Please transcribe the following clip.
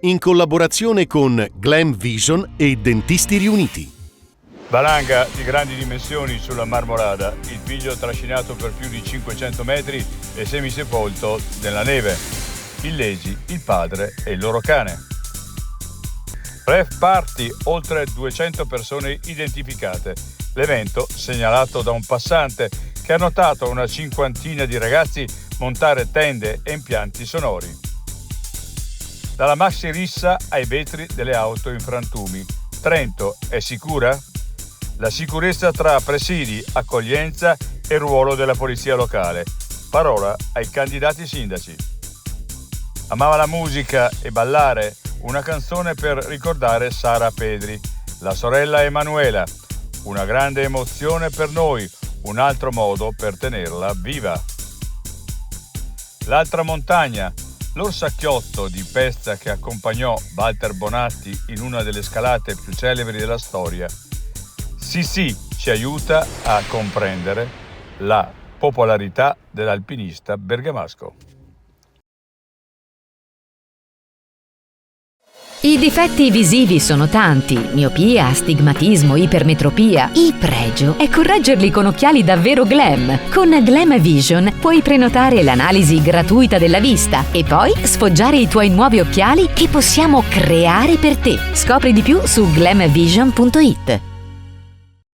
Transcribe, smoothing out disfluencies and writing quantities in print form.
in collaborazione con Glam Vision e Dentisti Riuniti. Valanga di grandi dimensioni sulla Marmolada, il figlio trascinato per più di 500 metri e semisepolto nella neve. Illesi, il padre e il loro cane. Rave party, oltre 200 persone identificate. L'evento segnalato da un passante che ha notato una cinquantina di ragazzi montare tende e impianti sonori. Dalla maxi rissa ai vetri delle auto in frantumi. Trento è sicura? La sicurezza tra presidi, accoglienza e ruolo della polizia locale. Parola ai candidati sindaci. Amava la musica e ballare, una canzone per ricordare Sara Pedri, la sorella Emanuela. Una grande emozione per noi, un altro modo per tenerla viva. L'altra montagna, l'orsacchiotto di Pezza che accompagnò Walter Bonatti in una delle scalate più celebri della storia. Sì, ci aiuta a comprendere la popolarità dell'alpinista bergamasco. I difetti visivi sono tanti: miopia, astigmatismo, ipermetropia. Il pregio è correggerli con occhiali davvero glam. Con Glam Vision puoi prenotare l'analisi gratuita della vista e poi sfoggiare i tuoi nuovi occhiali che possiamo creare per te. Scopri di più su glamvision.it.